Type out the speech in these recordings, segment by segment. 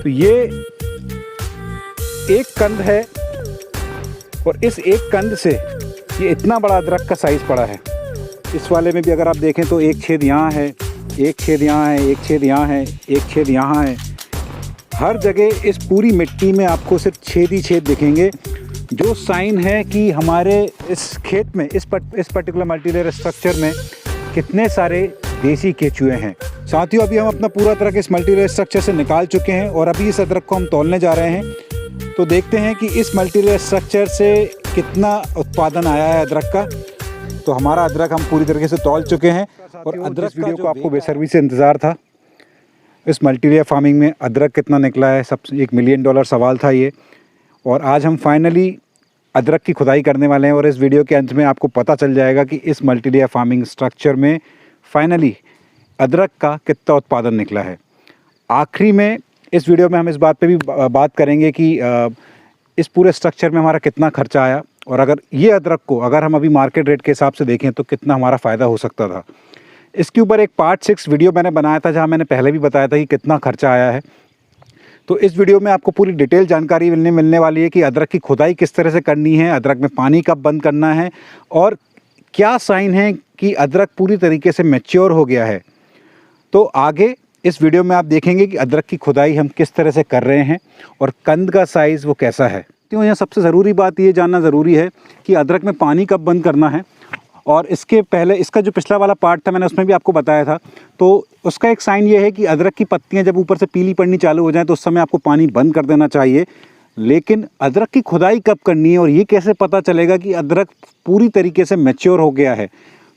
तो ये एक कंद है और इस एक कंद से ये इतना बड़ा अदरक का साइज़ पड़ा है। इस वाले में भी अगर आप देखें तो एक छेद यहाँ है, एक छेद यहाँ है, एक छेद यहाँ है, एक छेद यहाँ है। हर जगह इस पूरी मिट्टी में आपको सिर्फ छेद ही छेद दिखेंगे, जो साइन है कि हमारे इस खेत में इस पर्टिकुलर मल्टीलेयर स्ट्रक्चर में कितने सारे देसी केचुए हैं। साथियों, अभी हम अपना पूरा अदरक इस मल्टीलेयर स्ट्रक्चर से निकाल चुके हैं और अभी इस अदरक को हम तौलने जा रहे हैं। तो देखते हैं कि इस मल्टीलेयर स्ट्रक्चर से कितना उत्पादन आया है अदरक का। तो हमारा अदरक हम पूरी तरीके से तौल चुके हैं और अदरक वीडियो को आपको बेसब्री से इंतज़ार था। इस मल्टीलेयर फार्मिंग में अदरक कितना निकला है, सबसे $1 मिलियन सवाल था ये। और आज हम फाइनली अदरक की खुदाई करने वाले हैं और इस वीडियो के अंत में आपको पता चल जाएगा कि इस मल्टीलेयर फार्मिंग स्ट्रक्चर में फाइनली अदरक का कितना उत्पादन निकला है। आखिरी में इस वीडियो में हम इस बात पे भी बात करेंगे कि इस पूरे स्ट्रक्चर में हमारा कितना खर्चा आया और अगर ये अदरक को अगर हम अभी मार्केट रेट के हिसाब से देखें तो कितना हमारा फ़ायदा हो सकता था। इसके ऊपर एक पार्ट 6 वीडियो मैंने बनाया था, जहाँ मैंने पहले भी बताया था कि कितना खर्चा आया है। तो इस वीडियो में आपको पूरी डिटेल जानकारी मिलने वाली है कि अदरक की खुदाई किस तरह से करनी है, अदरक में पानी कब बंद करना है और क्या साइन है कि अदरक पूरी तरीके से मैच्योर हो गया है। तो आगे इस वीडियो में आप देखेंगे कि अदरक की खुदाई हम किस तरह से कर रहे हैं और कंद का साइज़ वो कैसा है। तो यहाँ सबसे ज़रूरी बात ये जानना ज़रूरी है कि अदरक में पानी कब बंद करना है। और इसके पहले इसका जो पिछला वाला पार्ट था मैंने उसमें भी आपको बताया था। तो उसका एक साइन ये है कि अदरक की पत्तियाँ जब ऊपर से पीली पड़नी चालू हो जाएँ तो उस समय आपको पानी बंद कर देना चाहिए। लेकिन अदरक की खुदाई कब करनी है और ये कैसे पता चलेगा कि अदरक पूरी तरीके से मैच्योर हो गया है,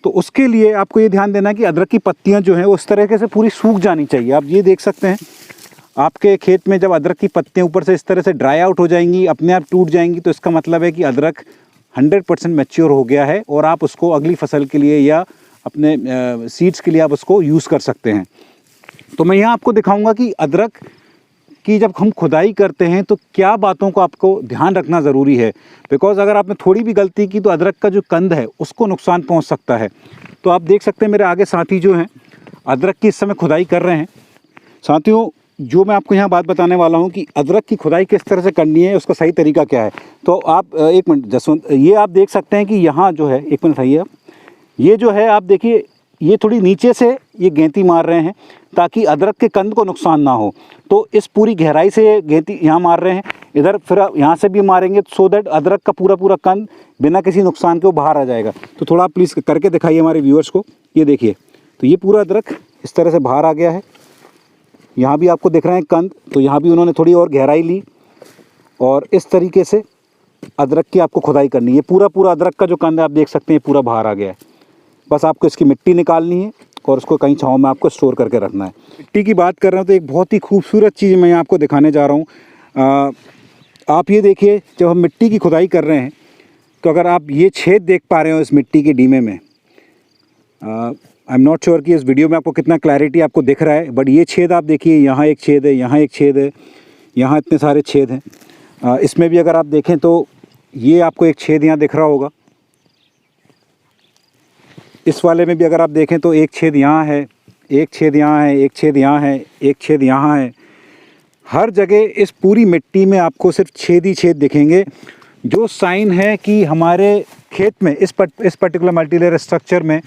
तो उसके लिए आपको ये ध्यान देना कि अदरक की पत्तियां जो हैं उस तरीके से पूरी सूख जानी चाहिए। आप ये देख सकते हैं आपके खेत में जब अदरक की पत्तियां ऊपर से इस तरह से ड्राई आउट हो जाएंगी, अपने आप टूट जाएंगी, तो इसका मतलब है कि अदरक 100% मैच्योर हो गया है और आप उसको अगली फसल के लिए या अपने सीड्स के लिए आप उसको यूज़ कर सकते हैं। तो मैं यहाँ आपको दिखाऊँगा कि अदरक कि जब हम खुदाई करते हैं तो क्या बातों को आपको ध्यान रखना ज़रूरी है। बिकॉज़ अगर आपने थोड़ी भी गलती की तो अदरक का जो कंद है उसको नुकसान पहुंच सकता है। तो आप देख सकते हैं मेरे आगे साथी जो हैं अदरक की इस समय खुदाई कर रहे हैं। साथियों, जो मैं आपको यहाँ बात बताने वाला हूँ कि अदरक की खुदाई किस तरह से करनी है, उसका सही तरीका क्या है। तो आप एक मिनट जसवंत, ये आप देख सकते हैं कि यहाँ जो है, एक मिनट आइए आप, ये जो है आप देखिए ये थोड़ी नीचे से ये गेंती मार रहे हैं ताकि अदरक के कंद को नुकसान ना हो। तो इस पूरी गहराई से ये गेंती यहाँ मार रहे हैं, इधर फिर यहाँ से भी मारेंगे सो दैट अदरक का पूरा कंद बिना किसी नुकसान के वो बाहर आ जाएगा। तो थोड़ा आप प्लीज़ करके दिखाइए हमारे व्यूअर्स को। ये देखिए, तो ये पूरा अदरक इस तरह से बाहर आ गया है। यहाँ भी आपको दिख रहे हैं कंद, तो यहाँ भी उन्होंने थोड़ी और गहराई ली और इस तरीके से अदरक की आपको खुदाई करनी है। पूरा अदरक का जो कंद है आप देख सकते हैं पूरा बाहर आ गया है। बस आपको इसकी मिट्टी निकालनी है और उसको कहीं छाँव में आपको स्टोर करके रखना है। मिट्टी की बात कर रहा हूँ तो एक बहुत ही खूबसूरत चीज़ मैं आपको दिखाने जा रहा हूँ। आप ये देखिए, जब हम मिट्टी की खुदाई कर रहे हैं तो अगर आप ये छेद देख पा रहे हो इस मिट्टी के डीमे में, आई एम नॉट श्योर कि इस वीडियो में आपको कितना क्लैरिटी आपको दिख रहा है, बट ये छेद आप देखिए, यहाँ एक छेद है, यहाँ एक छेद है, यहाँ इतने सारे छेद हैं। इसमें भी अगर आप देखें तो ये आपको एक छेद यहाँ दिख रहा होगा। इस वाले में भी अगर आप देखें तो एक छेद यहाँ है, एक छेद यहाँ है, एक छेद यहाँ है, एक छेद यहाँ है। हर जगह इस पूरी मिट्टी में आपको सिर्फ छेद ही छेद दिखेंगे, जो साइन है कि हमारे खेत में इस पर्टिकुलर मल्टीलेयर स्ट्रक्चर में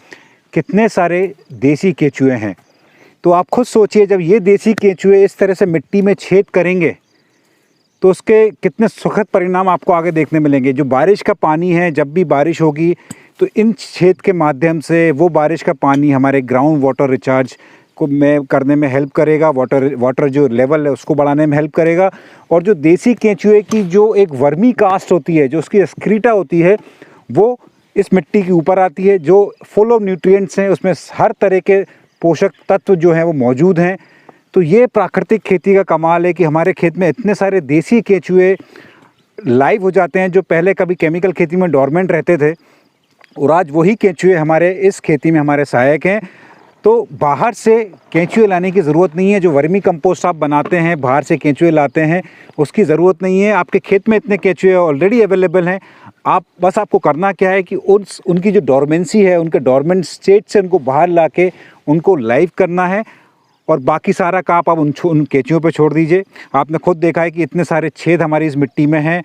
कितने सारे देसी केचुए हैं। तो आप खुद सोचिए, जब ये देसी केचुए इस तरह से मिट्टी में छेद करेंगे तो उसके कितने सुखद परिणाम आपको आगे देखने मिलेंगे। जो बारिश का पानी है, जब भी बारिश होगी तो इन छेद के माध्यम से वो बारिश का पानी हमारे ग्राउंड वाटर रिचार्ज को करने में हेल्प करेगा, वाटर जो लेवल है उसको बढ़ाने में हेल्प करेगा। और जो देसी केंचुए की जो एक वर्मी कास्ट होती है, जो उसकी एक्सक्रीटा होती है, वो इस मिट्टी के ऊपर आती है, जो फुल ऑफ न्यूट्रिएंट्स हैं, उसमें हर तरह के पोषक तत्व जो हैं वो मौजूद हैं। तो ये प्राकृतिक खेती का कमाल है कि हमारे खेत में इतने सारे देसी केंचुए लाइव हो जाते हैं, जो पहले कभी केमिकल खेती में डोरमेंट रहते थे, और आज वही केंचुए हमारे इस खेती में हमारे सहायक हैं। तो बाहर से केंचुए लाने की ज़रूरत नहीं है। जो वर्मी कंपोस्ट आप बनाते हैं, बाहर से केंचुए लाते हैं, उसकी ज़रूरत नहीं है। आपके खेत में इतने केंचुए ऑलरेडी अवेलेबल हैं। आपको करना क्या है कि उनकी जो डोरमेंसी है, उनके डोरमेंट स्टेट से उनको बाहर ला के उनको लाइव करना है और बाकी सारा काप आप उन केंचुओं पे छोड़ दीजिए। आपने खुद देखा है कि इतने सारे छेद हमारी इस मिट्टी में हैं,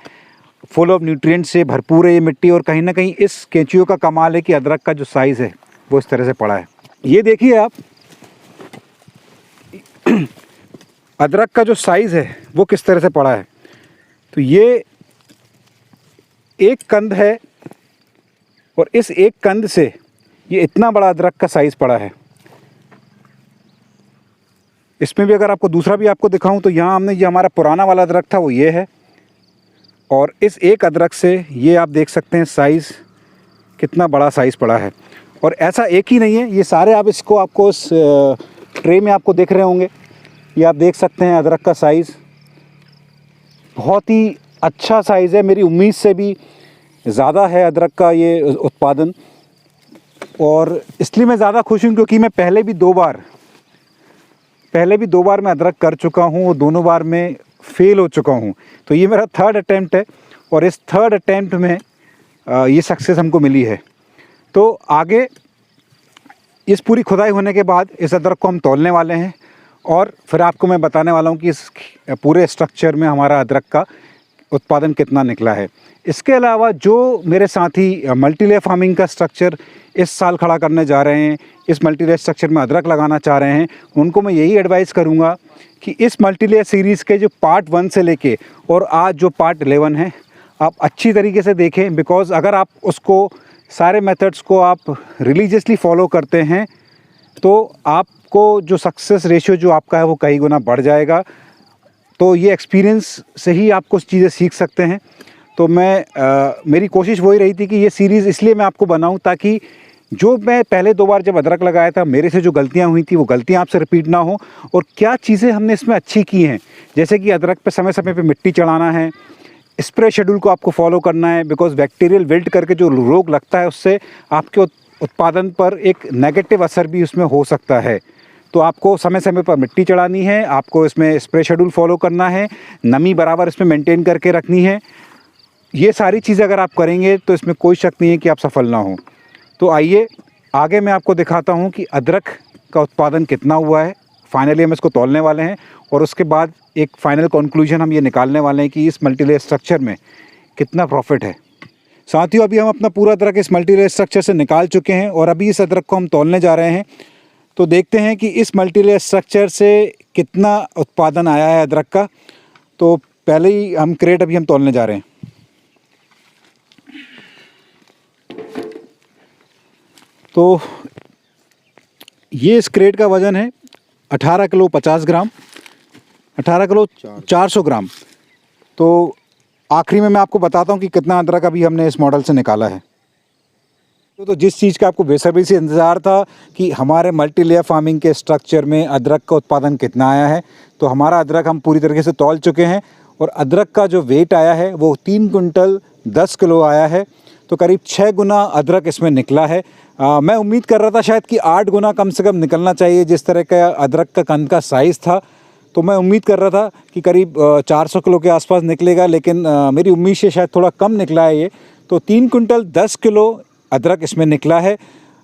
फुल ऑफ न्यूट्रिएंट्स से भरपूर है ये मिट्टी। और कहीं ना कहीं इस केंचुओं का कमाल है कि अदरक का जो साइज़ है वो इस तरह से पड़ा है। ये देखिए आप, अदरक का जो साइज़ है वो किस तरह से पड़ा है। तो ये एक कंद है और इस एक कंद से ये इतना बड़ा अदरक का साइज़ पड़ा है। इसमें भी अगर आपको दूसरा भी आपको दिखाऊं तो यहाँ हमने ये हमारा पुराना वाला अदरक था वो ये है, और इस एक अदरक से ये आप देख सकते हैं साइज़ कितना बड़ा साइज़ पड़ा है। और ऐसा एक ही नहीं है, ये सारे आप इसको आपको इस ट्रे में आपको दिख रहे होंगे, ये आप देख सकते हैं अदरक का साइज़ बहुत ही अच्छा साइज़ है। मेरी उम्मीद से भी ज़्यादा है अदरक का ये उत्पादन। और इसलिए मैं ज़्यादा खुश हूँ क्योंकि मैं पहले भी दो बार मैं अदरक कर चुका हूँ और दोनों बार में फ़ेल हो चुका हूँ। तो ये मेरा थर्ड अटैम्प्ट है और इस थर्ड अटैम्प्ट में ये सक्सेस हमको मिली है। तो आगे इस पूरी खुदाई होने के बाद इस अदरक को हम तौलने वाले हैं और फिर आपको मैं बताने वाला हूँ कि इस पूरे स्ट्रक्चर में हमारा अदरक का उत्पादन कितना निकला है। इसके अलावा जो मेरे साथी मल्टीलेयर फार्मिंग का स्ट्रक्चर इस साल खड़ा करने जा रहे हैं, इस मल्टीलेयर स्ट्रक्चर में अदरक लगाना चाह रहे हैं, उनको मैं यही एडवाइस करूँगा कि इस मल्टीलेयर सीरीज़ के जो पार्ट 1 से लेके और आज जो पार्ट 11 है आप अच्छी तरीके से देखें। बिकॉज़ अगर आप उसको सारे मेथड्स को आप रिलीजियसली फॉलो करते हैं तो आपको जो सक्सेस रेशियो जो आपका है वो कई गुना बढ़ जाएगा। तो ये एक्सपीरियंस से ही आप कुछ चीज़ें सीख सकते हैं। तो मेरी कोशिश वही रही थी कि ये सीरीज़ इसलिए मैं आपको बनाऊं ताकि जो मैं पहले 2 बार जब अदरक लगाया था मेरे से जो गलतियां हुई थी वो गलतियां आपसे रिपीट ना हो, और क्या चीज़ें हमने इसमें अच्छी की हैं। जैसे कि अदरक पे समय समय पे मिट्टी चढ़ाना है, स्प्रे शेड्यूल को आपको फॉलो करना है, बिकॉज़ बैक्टीरियल विल्ट करके जो रोग लगता है उससे आपके उत्पादन पर एक नेगेटिव असर भी उसमें हो सकता है। तो आपको समय समय पर मिट्टी चढ़ानी है, आपको इसमें स्प्रे शेड्यूल फॉलो करना है, नमी बराबर इसमें मेंटेन करके रखनी है। ये सारी चीज़ें अगर आप करेंगे तो इसमें कोई शक नहीं है कि आप सफल ना हो। तो आइए आगे मैं आपको दिखाता हूँ कि अदरक का उत्पादन कितना हुआ है। फाइनली हम इसको तौलने वाले हैं और उसके बाद एक फ़ाइनल कंक्लूजन हम ये निकालने वाले हैं कि इस मल्टीलेयर स्ट्रक्चर में कितना प्रॉफिट है। साथियों, अभी हम अपना पूरा अदरक इस मल्टीलेयर स्ट्रक्चर से निकाल चुके हैं और अभी इस अदरक को हम तौलने जा रहे हैं। तो देखते हैं कि इस मल्टीलेयर स्ट्रक्चर से कितना उत्पादन आया है अदरक का। तो पहले ही हम क्रेट अभी हम तौलने जा रहे हैं। तो ये इस क्रेट का वज़न है 18 किलो 50 ग्राम, 18 किलो 400 ग्राम। तो आखिरी में मैं आपको बताता हूँ कि कितना अदरक अभी हमने इस मॉडल से निकाला है। तो जिस चीज़ का आपको बेसब्री से इंतज़ार था कि हमारे मल्टीलेयर फार्मिंग के स्ट्रक्चर में अदरक का उत्पादन कितना आया है, तो हमारा अदरक हम पूरी तरीके से तौल चुके हैं और अदरक का जो वेट आया है वो 3 कुंटल 10 किलो आया है। तो करीब 6 गुना अदरक इसमें निकला है। मैं उम्मीद कर रहा था शायद कि 8 गुना कम से कम निकलना चाहिए जिस तरह का अदरक का कंद का साइज़ था। तो मैं उम्मीद कर रहा था कि करीब 400 किलो के आसपास निकलेगा, लेकिन मेरी उम्मीद से शायद थोड़ा कम निकला है ये। तो 3 कुंटल 10 किलो अदरक इसमें निकला है।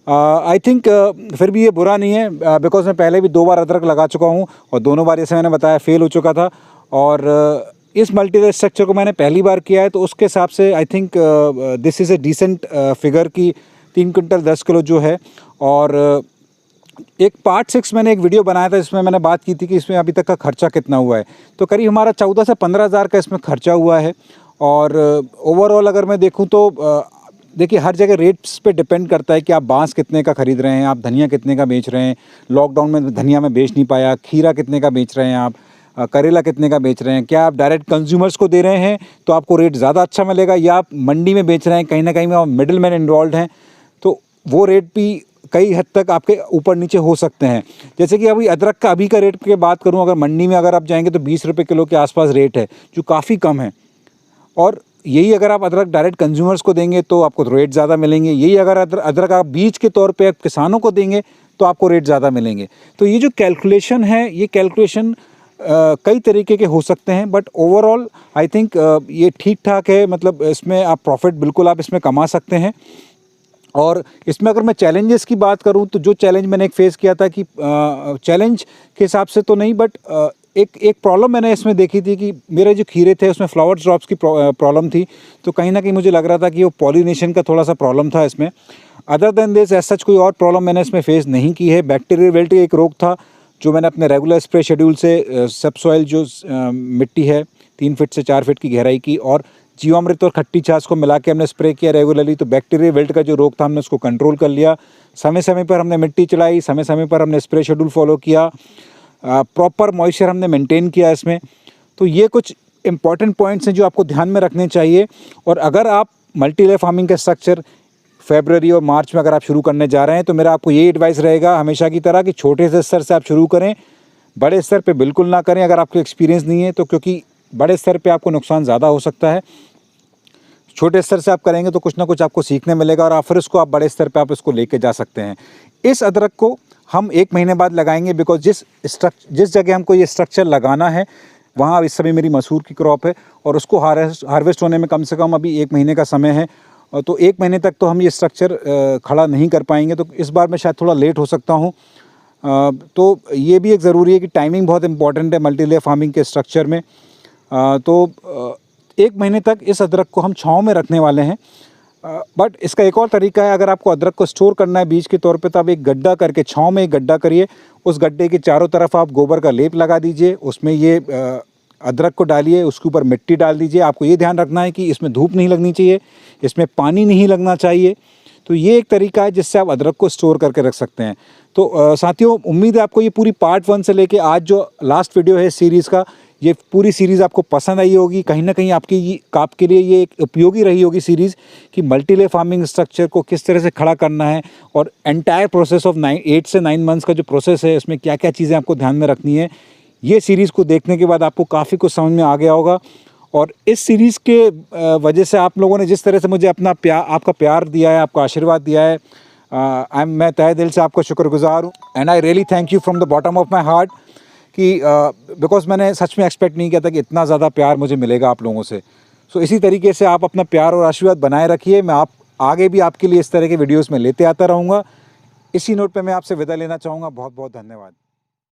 आई थिंक फिर भी ये बुरा नहीं है, बिकॉज़ मैं पहले भी 2 बार अदरक लगा चुका हूँ और दोनों बार जैसे मैंने बताया फ़ेल हो चुका था। और इस मल्टीलेयर स्ट्रक्चर को मैंने पहली बार किया है, तो उसके हिसाब से I think this is a decent figure की 3 कुंटल 10 किलो जो है। और एक पार्ट 6 मैंने एक वीडियो बनाया था जिसमें मैंने बात की थी कि इसमें अभी तक का खर्चा कितना हुआ है। तो करीब हमारा 14 से 15 हज़ार का इसमें खर्चा हुआ है। और ओवरऑल अगर मैं देखूं तो देखिए हर जगह रेट्स पे डिपेंड करता है कि आप बांस कितने का ख़रीद रहे हैं, आप धनिया कितने का बेच रहे हैं। लॉकडाउन में धनिया में बेच नहीं पाया। खीरा कितने का बेच रहे हैं आप, करेला कितने का बेच रहे हैं। क्या आप डायरेक्ट कंज्यूमर्स को दे रहे हैं तो आपको रेट ज़्यादा अच्छा मिलेगा, या आप मंडी में बेच रहे हैं, कहीं ना कहीं में आप मिडिल मैन इन्वॉल्व हैं, तो वो रेट भी कई हद तक आपके ऊपर नीचे हो सकते हैं। जैसे कि अभी अदरक का अभी का रेट की बात करूं, अगर मंडी में अगर आप जाएंगे तो 20 रुपये किलो के आसपास रेट है, जो काफ़ी कम है। और यही अगर आप अदरक डायरेक्ट कंज्यूमर्स को देंगे तो आपको रेट ज़्यादा मिलेंगे। यही अगर अदरक आप बीज के तौर पे किसानों को देंगे तो आपको रेट ज़्यादा मिलेंगे। तो ये जो कैलकुलेशन है, ये कैलकुलेशन कई तरीके के हो सकते हैं, बट ओवरऑल आई थिंक ये ठीक ठाक है। मतलब इसमें आप प्रॉफिट बिल्कुल आप इसमें कमा सकते हैं। और इसमें अगर मैं चैलेंजेस की बात करूं तो जो चैलेंज मैंने एक फेस किया था कि चैलेंज के हिसाब से तो नहीं, बट एक प्रॉब्लम मैंने इसमें देखी थी कि मेरे जो खीरे थे उसमें फ्लावर्स ड्रॉप्स की प्रॉब्लम थी। तो कहीं ना कहीं मुझे लग रहा था कि वो पॉलिनेशन का थोड़ा सा प्रॉब्लम था इसमें। Other than this as such कोई और प्रॉब्लम मैंने इसमें फेस नहीं की है। बैक्टीरियल विल्ट एक रोग था जो मैंने अपने रेगुलर स्प्रे शेड्यूल से सब सॉइल जो मिट्टी है 3 फीट से 4 फीट की गहराई की और जीवामृत और खट्टी छाछ को मिला के हमने स्प्रे किया रेगुलरली, तो बैक्टीरिया विल्ट का जो रोग था हमने उसको कंट्रोल कर लिया। समय समय पर हमने मिट्टी चढ़ाई, समय समय पर हमने स्प्रे शेड्यूल फॉलो किया, प्रॉपर मॉइस्चर हमने मेंटेन किया इसमें। तो ये कुछ इंपॉर्टेंट पॉइंट्स हैं जो आपको ध्यान में रखने चाहिए। और अगर आप मल्टी लेयर फार्मिंग का स्ट्रक्चर फरवरी और मार्च में अगर आप शुरू करने जा रहे हैं तो मेरा आपको ये एडवाइस रहेगा हमेशा की तरह कि छोटे से स्तर से आप शुरू करें, बड़े स्तर पे बिल्कुल ना करें अगर आपको एक्सपीरियंस नहीं है तो, क्योंकि बड़े स्तर पे आपको नुकसान ज़्यादा हो सकता है। छोटे स्तर से आप करेंगे तो कुछ ना कुछ आपको सीखने मिलेगा और फिर उसको आप बड़े स्तर पे आप इसको लेके जा सकते हैं। इस अदरक को हम 1 महीने बाद लगाएंगे, बिकॉज जिस जगह हमको ये स्ट्रक्चर लगाना है वहाँ इस समय मेरी मसूर की क्रॉप है और उसको हार्वेस्ट होने में कम से कम अभी 1 महीने का समय है। तो 1 महीने तक तो हम ये स्ट्रक्चर खड़ा नहीं कर पाएंगे, तो इस बार मैं शायद थोड़ा लेट हो सकता हूँ। तो ये भी एक ज़रूरी है कि टाइमिंग बहुत इंपॉर्टेंट है मल्टी लेयर फार्मिंग के स्ट्रक्चर में। तो 1 महीने तक इस अदरक को हम छाँव में रखने वाले हैं। बट इसका एक और तरीका है, अगर आपको अदरक को स्टोर करना है बीज के तौर पे तो आप एक गड्ढा करके छाँव में एक गड्ढा करिए, उस गड्ढे के चारों तरफ आप गोबर का लेप लगा दीजिए, उसमें ये अदरक को डालिए, उसके ऊपर मिट्टी डाल दीजिए। आपको ये ध्यान रखना है कि इसमें धूप नहीं लगनी चाहिए, इसमें पानी नहीं लगना चाहिए। तो ये एक तरीका है जिससे आप अदरक को स्टोर करके रख सकते हैं। तो साथियों, उम्मीद है आपको ये पूरी पार्ट 1 से लेके आज जो लास्ट वीडियो है इस सीरीज़ का, ये पूरी सीरीज़ आपको पसंद आई होगी। कहीं ना कहीं आपके लिए ये एक उपयोगी रही होगी सीरीज़ कि मल्टी लेयर फार्मिंग स्ट्रक्चर को किस तरह से खड़ा करना है और एंटायर प्रोसेस ऑफ 8 से 9 मंथ्स का जो प्रोसेस है इसमें क्या क्या चीज़ें आपको ध्यान में रखनी है। ये सीरीज़ को देखने के बाद आपको काफ़ी कुछ समझ में आ गया होगा। और इस सीरीज़ के वजह से आप लोगों ने जिस तरह से मुझे आपका प्यार दिया है, आपका आशीर्वाद दिया है, मैं तहे दिल से आपका शुक्रगुजार हूँ। And I really thank you from the bottom of my heart कि बिकॉज मैंने सच में एक्सपेक्ट नहीं किया था कि इतना ज़्यादा प्यार मुझे मिलेगा आप लोगों से। सो इसी तरीके से आप अपना प्यार और आशीर्वाद बनाए रखिए। मैं आगे भी आपके लिए इस तरह के वीडियोज़ में लेते आता रहूँगा। इसी नोट पे मैं आपसे विदा लेना चाहूँगा। बहुत बहुत धन्यवाद।